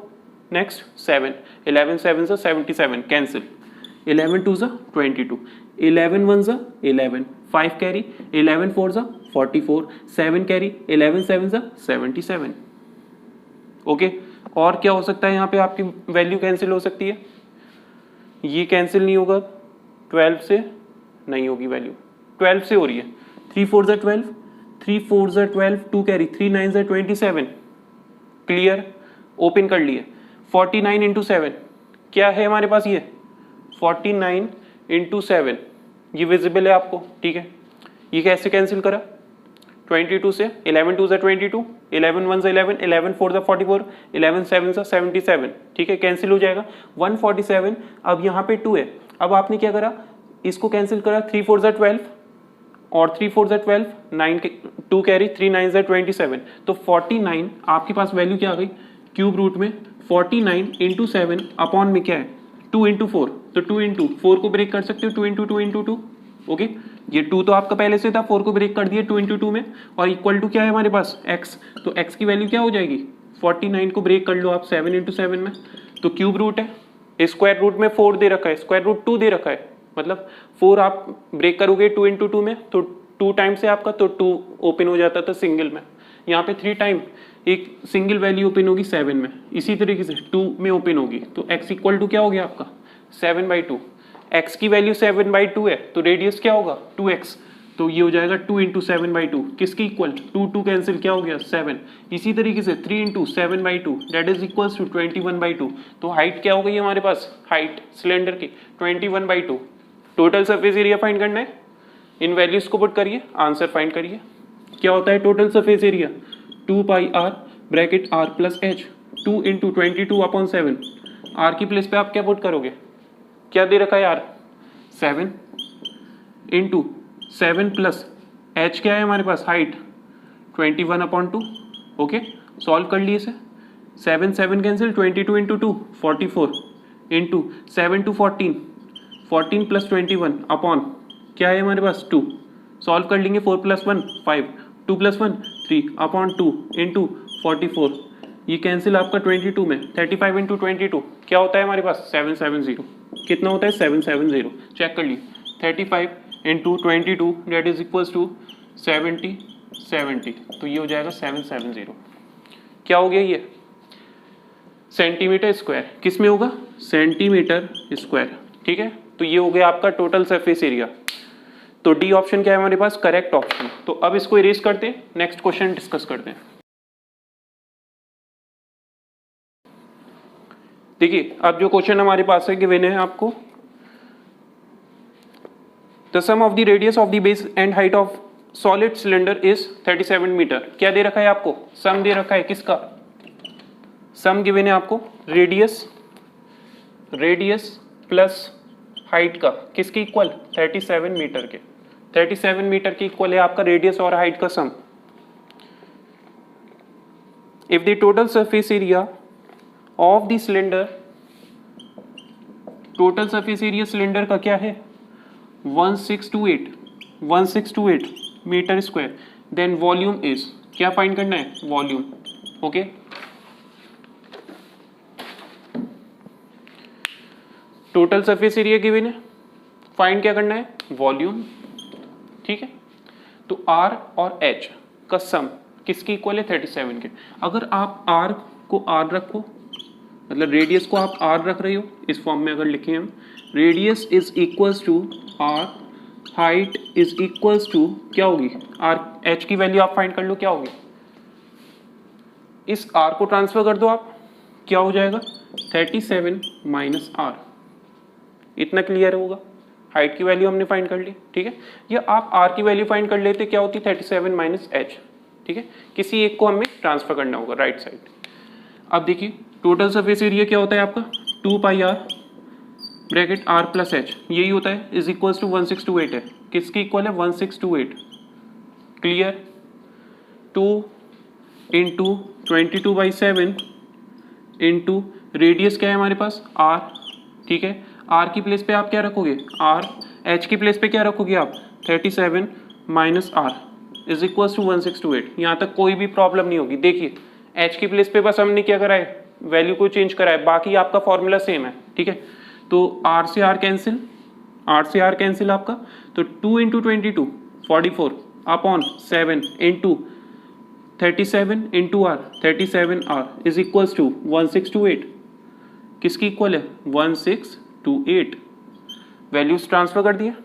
नेक्स्ट 7 11 7 जा 77 कैंसिल, 11 2 जा 22, 11 1 जा 11, 5 कैरी 11 4 जा 44, 7 कैरी 11 7 जा 77, ओके। और क्या हो सकता है यहाँ पे आपकी वैल्यू कैंसिल हो सकती है, ये कैंसिल नहीं होगा, 12 से नहीं होगी वैल्यू, 12 से हो रही है, 3 4 जा 12, 3 4 जा 12, 2 कैरी 3 9 जा 27, क्लियर, ओपन कर लिए, 49 × 7 क्या है हमारे पास, ये 49 × 7 ये विजिबल है आपको, ठीक है। ये कैसे कैंसिल करा 22 से, 11 2 जा 22, 11 1 जा 11, 11 4 जा 44, 11 7 जा 77, ठीक है, कैंसिल हो जाएगा 147। अब यहाँ पे 2 है, अब आपने क्या करा, इसको कैंसिल करा, 3 4 जा 12, और 3 4 12, 9 2 कैरी, 3 9 27, तो 49 आपके पास वैल्यू क्या आ गई क्यूब रूट में 49 इंटू 7 अपॉन में क्या है 2 इंटू 4, तो 2 इंटू 4 को ब्रेक कर सकते हो 2 इंटू 2 इंटू 2, ओके। ये 2 तो आपका पहले से था, 4 को ब्रेक कर दिए 2 इंटू 2 में, और इक्वल टू क्या है हमारे पास x, तो x की वैल्यू क्या हो जाएगी 49 को ब्रेक कर लो आप 7 इंटू 7 में, तो क्यूब रूट है, स्क्वायर रूट में 4 दे रखा है, स्क्वायर रूट 2 दे रखा है, मतलब 4 आप ब्रेक करोगे 2 इंटू 2 में, तो 2 टाइम से आपका तो 2 ओपन हो जाता था सिंगल में, यहाँ पे 3 टाइम एक सिंगल वैल्यू ओपन होगी 7 में, इसी तरीके से 2 में ओपन होगी, तो x इक्वल टू क्या हो गया आपका 7/2, x की वैल्यू 7/2 है, तो रेडियस क्या होगा 2x, तो ये हो जाएगा 2 इंटू 7/2, किसकी इक्वल 2 कैंसिल क्या हो गया 7, इसी तरीके से 3 into 7/2 that is equals to 21/2, तो हाइट क्या हो गई हमारे पास, हाइट सिलेंडर की 21/2। टोटल सरफेस एरिया फाइंड करना है, इन वैल्यूज को पुट करिए, आंसर फाइंड करिए, क्या होता है टोटल सरफेस एरिया 2 पाई r bracket r plus h, 2 into 22/7, r की प्लेस पे आप क्या पुट करोगे, क्या दे रखा है यार 7 इंटू 7 प्लस h क्या है हमारे पास हाइट 21/2, ओके। सॉल्व कर लिए इसे, 7 7 cancel, 22 into 2 44 into 7 two 14, 14 plus 21 upon क्या है हमारे पास 2, सॉल्व कर लेंगे 4 प्लस 1 5, 2 प्लस 1 3 अपॉन 2 इंटू 44, ये कैंसिल आपका 22 में, 35 इंटू 22 क्या होता है हमारे पास 770, कितना होता है 770, चेक कर लिए 35 into 22 that is equals to 70, तो ये हो जाएगा 770, क्या हो गया ये सेंटीमीटर स्क्वायर, किस में होगा सेंटीमीटर स्क्वायर, ठीक है। तो ये हो गया आपका टोटल सरफेस एरिया, तो डी ऑप्शन क्या है हमारे पास करेक्ट ऑप्शन। तो अब इसको इरेज करते हैं, नेक्स्ट क्वेश्चन डिस्कस करते हैं। देखिए अब जो क्वेश्चन हमारे पास है गिवन है आपको, the sum of the radius of the base and height of solid cylinder is 37 metre, क्या दे रखा है आपको सम दे रखा है, किसका सम गिवन है आपको, रेडियस प्लस हाइट का, किसके इक्वल 37 मीटर के, 37 मीटर के इक्वल है आपका रेडियस और हाइट का sum. If the total surface area of the cylinder, total surface area cylinder का क्या है 1628 metre square, then volume is, क्या फाइंड करना है volume, okay. Total surface area given है, फाइंड क्या करना है वॉल्यूम, ठीक है। तो r और h का सम किसकी इक्वल है 37 के, अगर आप r को r रखो, मतलब रेडियस को आप r रख रहे हो, इस फॉर्म में अगर लिखें हम, radius is equals to r, height is equals to क्या होगी r, h की वैल्यू आप फाइंड कर लो क्या होगी, इस r को ट्रांसफर कर दो आप, क्या हो जाएगा 37 माइनस r, इतना क्लियर होगा। हाइट की वैल्यू हमने फाइंड कर ली, ठीक है, या आप r की वैल्यू फाइंड कर लेते, क्या होती 37 माइनस h, ठीक है, किसी एक को हमें ट्रांसफर करना होगा राइट साइड। अब देखिए टोटल सरफेस एरिया क्या होता है आपका 2 पाई r bracket r plus h, यही होता है, इज इक्वल्स टू 1628 है, किसकी इक्वल है 1628, क्लियर। 2 इंटू 22/7 इंटू रेडियस क्या है हमारे पास r, ठीक है, r की प्लेस पे आप क्या रखोगे r, h की प्लेस पे क्या रखोगे आप 37 minus r is equals to 1628, यहाँ तक कोई भी प्रॉब्लम नहीं होगी। देखिए h की प्लेस पे बस हमने क्या करा है वैल्यू को चेंज करा है, बाकी आपका फॉर्मूला सेम है, ठीक है। तो r से r कैंसिल आपका, तो 2 into 22 44 upon 7 into 37 into r 37r is equals to 1628, किसकी इक्वल है 1628, वैल्यूज ट्रांसफर कर दिया,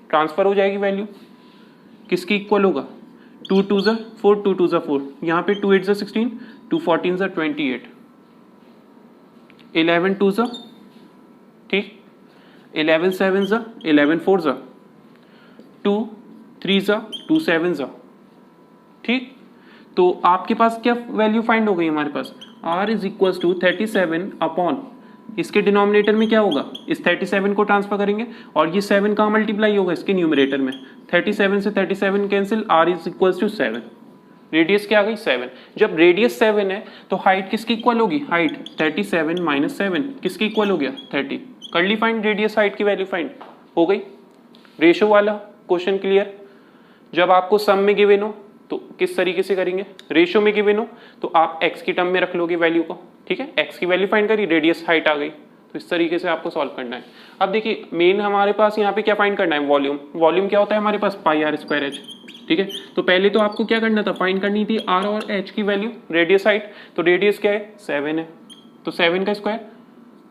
ट्रांसफर हो जाएगी वैल्यू, किसकी इक्वल होगा 2 2 ज़ा 4 2 2 ज़ा 4, यहाँ पे 2 8 ज़ा 16 2 14 ज़ा 28, 11 2 ज़ा, ठीक, 11 7 ज़ा 11 4 ज़ा 2 3 ज़ा 2 7 ज़ा, ठीक। तो आपके पास क्या वैल्यू फाइंड हो गई हमारे पास r is equals to 37 upon इसके डिनोमिनेटर में क्या होगा, इस 37 को ट्रांसफर करेंगे और ये 7 कहाँ मल्टीप्लाई होगा, इसके न्यूमरेटर में। 37 से 37 cancel, r is equal to 7। Radius क्या आ गई 7। जब रेडियस 7 है तो हाइट किसकी इक्वल होगी, हाइट 37 माइनस 7 किसकी इक्वल हो गया 30। कर ली फाइंड रेडियस हाइट की वैल्यू फाइंड हो गई। रेशो वाला क्वेश्चन क्लियर। जब आपको सम में गिवन हो तो किस तरीके से करेंगे, रेशो में गिवन हो तो आप x की टर्म में रख लोगे वैल्यू को, ठीक है। x की वैल्यू फाइंड करी, रेडियस हाइट आ गई, तो इस तरीके से आपको सॉल्व करना है। अब देखिए मेन हमारे पास यहाँ पे क्या फाइंड करना है, वॉल्यूम। वॉल्यूम क्या होता है हमारे पास, पाई आर स्क्वायर एच, ठीक है। तो पहले तो आपको क्या करना था, फाइंड करनी थी r और h की वैल्यू, रेडियस हाइट। तो रेडियस क्या है 7 है, तो 7 का स्क्वायर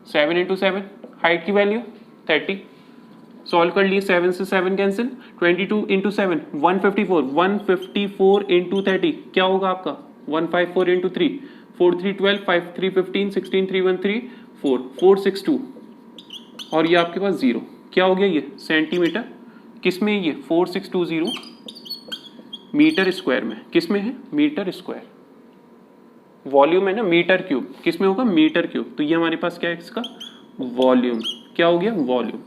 7 इंटू 7, हाइट की वैल्यू 30। सॉल्व कर लिए, 7 से 7 कैंसिल, 22 इंटू 7 154, 154 इंटू 30 क्या होगा आपका 154 इंटू 3, 4 3 12, 5 3 15, 16 3 1 3 4, 462 और ये आपके पास 0 क्या हो गया, ये सेंटीमीटर। किस में ये 4620 मीटर स्क्वायर में, किस में है मीटर स्क्वायर। वॉल्यूम है ना मीटर क्यूब, किस में होगा मीटर क्यूब। तो ये हमारे पास क्या है इसका वॉल्यूम, क्या हो गया वॉल्यूम,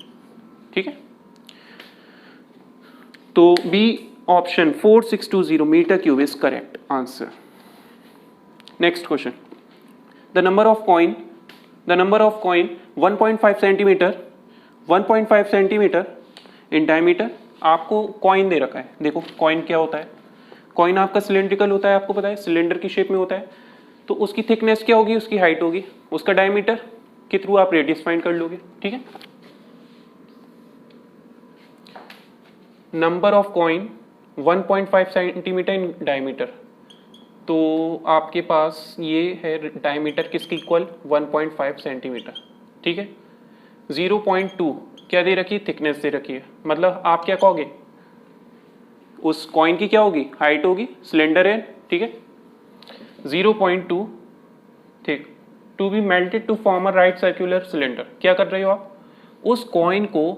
ठीक है। तो B option 4620 metre cube is correct answer. Next question, the number of coin 1.5 centimetre 1.5 centimetre in diameter. आपको कॉइन दे रखा है, देखो कॉइन क्या होता है, कॉइन आपका सिलेंड्रिकल होता है, आपको पता है सिलेंडर की शेप में होता है। तो उसकी थिकनेस क्या होगी, उसकी हाइट होगी, उसका डायमीटर के थ्रू आप रेडियस फाइंड कर लोगे, ठीक है। Number of coin 1.5 centimetre in diameter, तो आपके पास ये है डायमीटर किसकी इक्वल 1.5 सेंटीमीटर, ठीक है। 0.2 क्या दे रखी है, थिकनेस दे रखी है। मतलब आप क्या कहोगे, उस कॉइन की क्या होगी हाइट होगी, सिलेंडर है, ठीक है। 0.2 ठीक, to be melted to form a right circular cylinder. क्या कर रहे हो आप, उस कॉइन को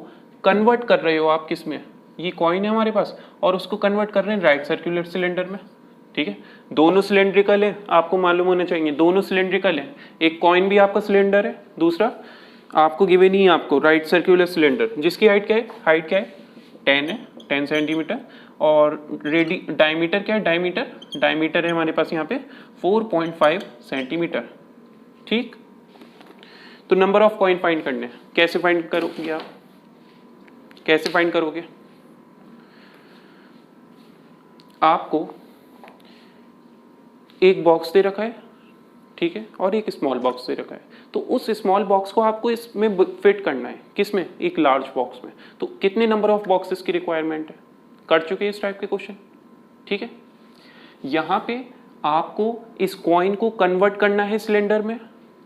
कन्वर्ट कर रहे हो आप किस में, ये कॉइन है हमारे पास और उसको कन्वर्ट कर रहे हैं राइट सर्कुलर सिलेंडर में, ठीक है। दोनों सिलेंड्रिकल है, आपको मालूम होना चाहिए दोनों सिलेंड्रिकल है। एक कॉइन भी आपका सिलेंडर है, दूसरा आपको गिवन ही है आपको राइट सर्कुलर सिलेंडर, जिसकी हाइट क्या है, हाइट क्या है 10 है, 10 सेंटीमीटर। और डायमीटर क्या है, डायमीटर है हमारे पास यहाँ पे 4.5 सेंटीमीटर, ठीक। तो नंबर ऑफ कॉइन फाइंड करने हैं, कैसे फाइंड करोगे आप, कैसे फाइंड करोगे, आपको एक बॉक्स दे रखा है, ठीक है, और एक स्मॉल बॉक्स दे रखा है। तो उस स्मॉल बॉक्स को आपको इसमें फिट करना है, किसमें, एक लार्ज बॉक्स में। तो कितने नंबर ऑफ बॉक्सेस की रिक्वायरमेंट है, कर चुके हैं इस टाइप के क्वेश्चन, ठीक है। यहाँ पे आपको इस कॉइन को कन्वर्ट करना है सिलेंडर में।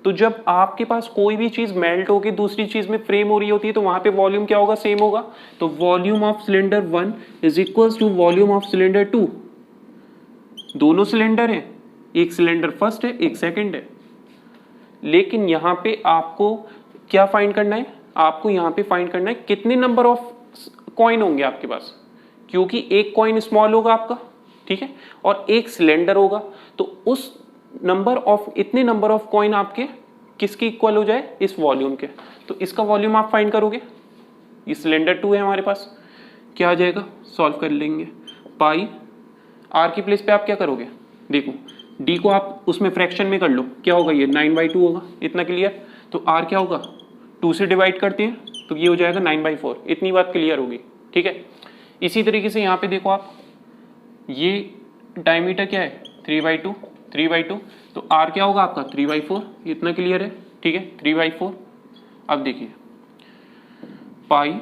तो जब आपके पास कोई भी चीज मेल्ट होगी दूसरी चीज में फ्रेम हो रही होती है तो वहां पे वॉल्यूम क्या होगा, सेम होगा। तो volume of cylinder 1 is equal to volume of cylinder 2। दोनों सिलेंडर हैं, एक सिलेंडर फर्स्ट है एक सेकंड है। लेकिन यहां पे आपको क्या फाइंड करना है, आपको यहां पे फाइंड करना है कितने नंबर ऑफ कॉइन होंगे आपके पास, क्योंकि एक कॉइन स्मॉल होगा आपका, ठीक है, और एक सिलेंडर होगा। तो उस नंबर ऑफ, इतने नंबर ऑफ कॉइन आपके किसकी इक्वल हो जाए, इस वॉल्यूम के। तो इसका वॉल्यूम आप फाइंड करोगे, ये सिलेंडर 2 है हमारे पास, क्या आ जाएगा, सॉल्व कर लेंगे। पाई आर की प्लेस पे आप क्या करोगे, देखो डी को आप उसमें फ्रैक्शन में कर लो, क्या होगा ये 9/2 होगा, इतना क्लियर। तो आर क्या होगा, 2 से डिवाइड करते हैं तो ये हो जाएगा 9/4, इतनी बात क्लियर होगी, ठीक है। इसी तरीके से यहाँ पे देखो आप, ये डायमीटर क्या है 3/2, तो आर क्या होगा आपका 3/4, इतना क्लियर है, ठीक है 3/4। अब देखिए पाई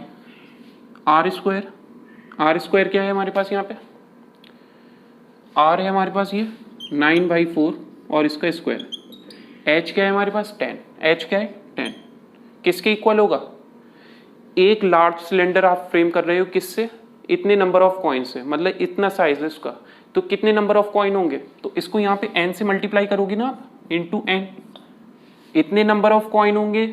आर स्क्वायर क्या है हमारे पास, यहाँ पे आर है हमारे पास ये 9/4 और इसका स्क्वायर। एच क्या है हमारे पास 10, एच क्या है 10, किसके इक्वल होगा, एक लार्ज सिलेंडर आप फ्रेम कर रहे हो किससे, इतने नंबर ऑफ कॉइन से, मतलब इतना साइज है उसका, तो कितने नंबर ऑफ कॉइन होंगे, तो इसको यहाँ पे n से मल्टीप्लाई करोगे ना आप, इंटू n, इतने नंबर ऑफ कॉइन होंगे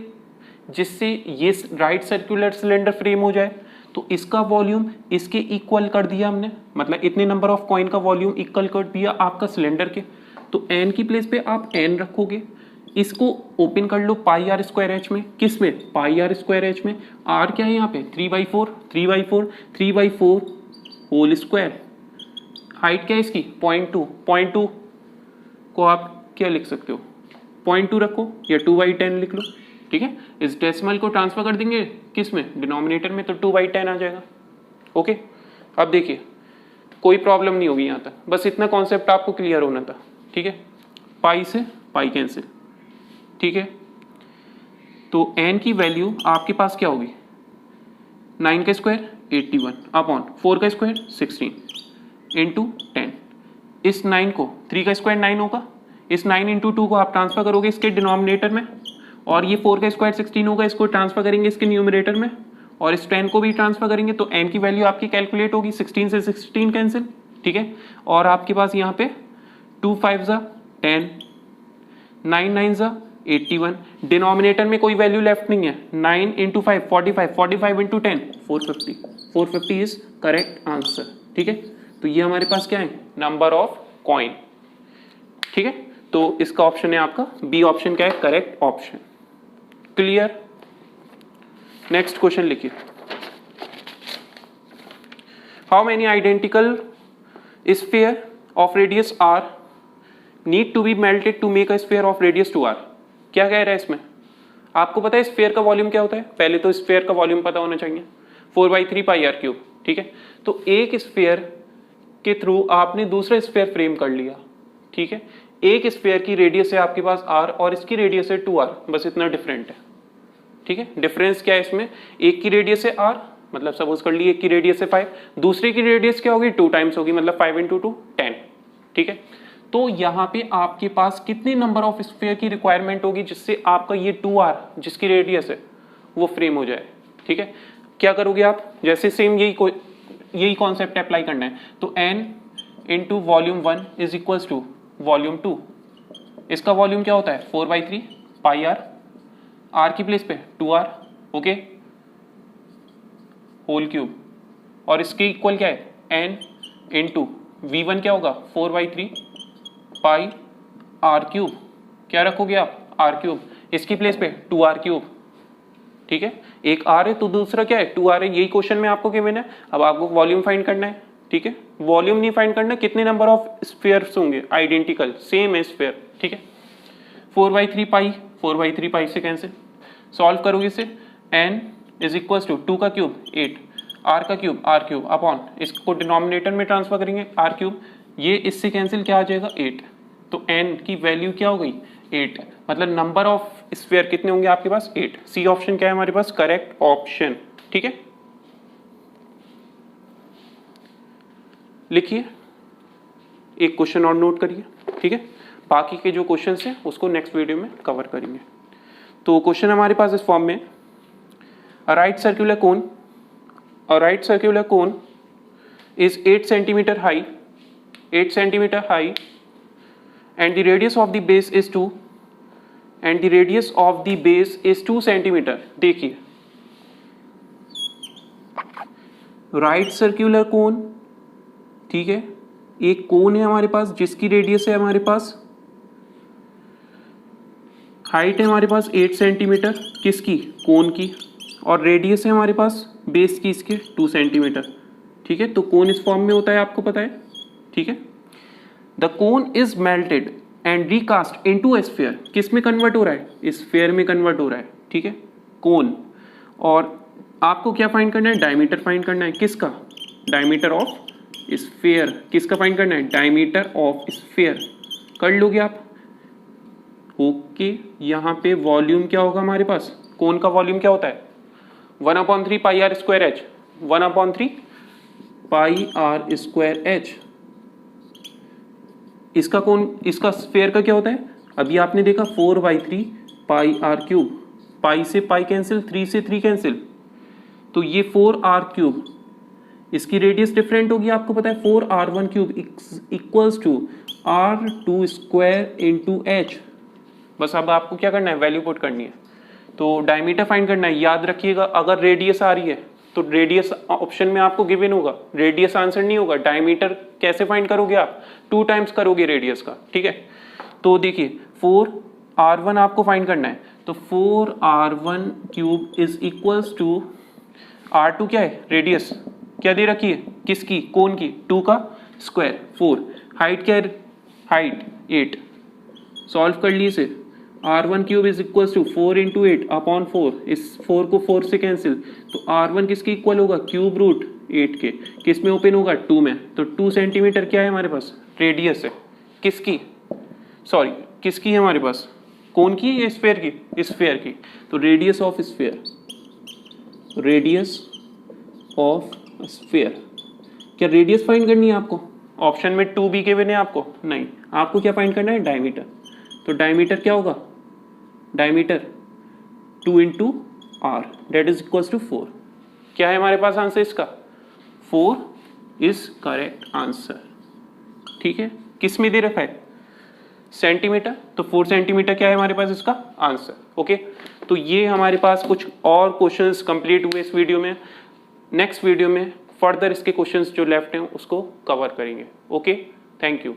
जिससे ये राइट सर्कुलर सिलेंडर फ्रेम हो जाए। तो इसका वॉल्यूम इसके इक्वल कर दिया हमने, मतलब इतने नंबर ऑफ कॉइन का वॉल्यूम इक्वल कर दिया आपका सिलेंडर के। तो n की प्लेस पे आप n रखोगे, इसको ओपन कर लो पाई आर स्क्वायर एच में, किस में, पाई आर स्क्वायर एच में। आर क्या है यहाँ पे 3/4, 3/4, 3/4 होल स्क्वायर। हाइट क्या है इसकी 0.2, 0.2 को आप क्या लिख सकते हो 0.2 रखो या 2/10 लिख लो, ठीक है। इस डेसिमल को ट्रांसफर कर देंगे किस में, डिनोमिनेटर में, तो 2/10 आ जाएगा। ओके, अब देखिए कोई प्रॉब्लम नहीं होगी यहाँ तक, बस इतना कॉन्सेप्ट आपको क्लियर होना था, ठीक है। पाई से पाई कैंसिल, ठीक है। तो n की वैल्यू आपके पास क्या होगी, 9 का स्क्वायर 81 अपॉन 4 का स्क्वायर 16 इंटू 10। इस 9 को 3 का स्क्वायर 9 होगा, इस 9 इंटू 2 को आप ट्रांसफर करोगे इसके डिनोमिनेटर में, और ये 4 का स्क्वायर 16 होगा, इसको ट्रांसफर करेंगे इसके न्यूमरेटर में, और इस 10 को भी ट्रांसफर करेंगे, तो n की वैल्यू आपकी कैलकुलेट होगी, 16 से 16 कैंसिल, ठीक है। और आपके पास यहाँ पे 2 5 ज़ा 10, 9 9 ज़ा 81, डिनोमिनेटर में कोई वैल्यू लेफ्ट नहीं है, 9 into 5 45, 45 into 10 450, 450 is correct answer, ठीक है। तो ये हमारे पास क्या है, नंबर ऑफ कॉइन, ठीक है। तो इसका ऑप्शन है आपका बी ऑप्शन क्या है, correct option. Clear. Next question लिखिए, how many identical sphere of radius R need to be melted to make a sphere of radius 2r। क्या कह रहा है इसमें, आपको पता है स्फीयर का वॉल्यूम क्या होता है, पहले तो स्फीयर का वॉल्यूम पता होना चाहिए, 4/3 पाई आर क्यूब, ठीक है। तो एक स्फीयर के थ्रू आपने दूसरा स्फीयर फ्रेम कर लिया, ठीक है। एक स्फीयर की रेडियस है आपके पास r और इसकी रेडियस है 2r, बस इतना डिफरेंट है, ठीक है। डिफरेंस क्या है इसमें, एक की रेडियस है r, मतलब सपोज कर लिए एक की रेडियस है 5, दूसरे की रेडियस क्या होगी 2 टाइम्स होगी, मतलब 5 इंटू 2 10, ठीक है। तो यहाँ पे आपके पास कितने नंबर ऑफ स्फीयर की रिक्वायरमेंट होगी जिससे आपका ये 2r जिसकी रेडियस है वो फ्रेम हो जाए, ठीक है। क्या करोगे आप, जैसे सेम यही कॉन्सेप्ट अप्लाई करना है, तो n into volume 1 is equals to volume 2, इसका वॉल्यूम क्या होता है 4/3 पाई आर, r की प्लेस पे 2r, ओके, होल क्यूब, और इसके इक्वल क्या है n इंटू v1 क्या होगा 4/3 पाई आर क्यूब, क्या रखोगे आप आर क्यूब, इसकी प्लेस पे 2r क्यूब, ठीक है। एक r है तो दूसरा क्या है 2r है, यही क्वेश्चन में आपको गिवन है। अब आपको वॉल्यूम फाइंड करना है, ठीक है, वॉल्यूम नहीं फाइंड करना, कितने नंबर ऑफ स्फीयर्स होंगे आइडेंटिकल सेम है स्फीयर, ठीक है। 4/3 पाई से कैंसिल, सॉल्व करोगे इसे, n इज इक्वल टू 2 का क्यूब 8, r का क्यूब r क्यूब अपॉन, इसको डिनोमिनेटर में ट्रांसफर करेंगे r क्यूब, ये इससे कैंसिल क्या आ जाएगा 8, तो n की वैल्यू क्या हो गई 8, मतलब नंबर ऑफ स्फीयर कितने होंगे आपके पास 8। सी ऑप्शन क्या है हमारे पास, करेक्ट ऑप्शन, ठीक है। लिखिए, एक क्वेश्चन और नोट करिए, ठीक है। बाकी के जो क्वेश्चंस हैं उसको नेक्स्ट वीडियो में कवर करेंगे। तो क्वेश्चन हमारे पास इस फॉर्म में, अ right circular cone is 8 centimeter high, 8 centimeter high, and the radius of the base is 2, and the radius of the base is 2 centimeter। देखिए राइट सर्कुलर कोन, ठीक है, एक कोन है हमारे पास जिसकी रेडियस है हमारे पास, हाइट है हमारे पास 8 सेंटीमीटर किसकी, कोन की, और रेडियस है हमारे पास बेस की इसके 2 सेंटीमीटर, ठीक है। तो कोन इस फॉर्म में होता है आपको पता है, ठीक है। The cone is melted and recast into A sphere, किस में कन्वर्ट हो रहा है, स्फीयर में कन्वर्ट हो रहा है, ठीक है, कोन। और आपको क्या फाइंड करना है, डायमीटर फाइंड करना है, किसका, डायमीटर ऑफ स्फीयर, किसका फाइंड करना है, डायमीटर ऑफ स्फीयर, कर लोगे आप, ओके। यहाँ पे वॉल्यूम क्या होगा हमारे पास, कोन का वॉल्यूम क्या होता है 1/3 pi are square H, 1/3 pi are square H. इसका कोन, इसका स्फीयर का क्या होता है, अभी आपने देखा 4/3 पाई आर क्यूब, पाई से पाई कैंसिल, 3 से 3 कैंसिल, तो ये 4r क्यूब, इसकी रेडियस डिफरेंट होगी आपको पता है, 4r1 cube equals to r2 square into H. बस अब आपको क्या करना है, वैल्यू पुट करनी है, तो डायमीटर फाइंड करना है। याद रखिएगा अगर रेडियस आ रही है तो रेडियस ऑप्शन में आपको गिवन होगा, रेडियस आंसर नहीं होगा। डायमीटर कैसे फाइंड करोगे आप, 2 टाइम्स करोगे रेडियस का, ठीक है। तो देखिए 4 R1 आपको फाइंड करना है, तो 4R1 cube is equals to R2 क्या है, रेडियस क्या दे रखी है, किसकी, कोन की, 2 का स्क्वायर 4, हाइट क्या है, हाइट 8, सॉल्व कर लीजिए। R1 cube is equals to 4 into 8 upon 4, इस 4 को 4 से कैंसिल, तो R1 किसके इक्वल होगा, क्यूब रूट 8 के, किस में ओपन होगा, 2 में, तो 2 सेंटीमीटर क्या है हमारे पास, रेडियस है, किसकी, सॉरी किसकी है हमारे पास, कोन की या स्फीयर की, स्फीयर की, तो radius of sphere, radius of sphere, क्या रेडियस फाइंड करनी है आपको, ऑप्शन में 2B के बिना आपको नहीं, आपको क्या फाइंड करना है, डायमीटर, तो डायमीटर क्या होगा, diameter 2 into R that is equals to 4, क्या है हमारे पास आंसर इसका, 4 इज करेक्ट आंसर। ठीक है, किस में दे रखा है, सेंटीमीटर, तो 4 सेंटीमीटर क्या है हमारे पास इसका आंसर। ओके, तो ये हमारे पास कुछ और क्वेश्चंस कंप्लीट हुए इस वीडियो में, नेक्स्ट वीडियो में फर्दर इसके क्वेश्चंस जो लेफ्ट हैं उसको कवर करेंगे। Okay, thank you.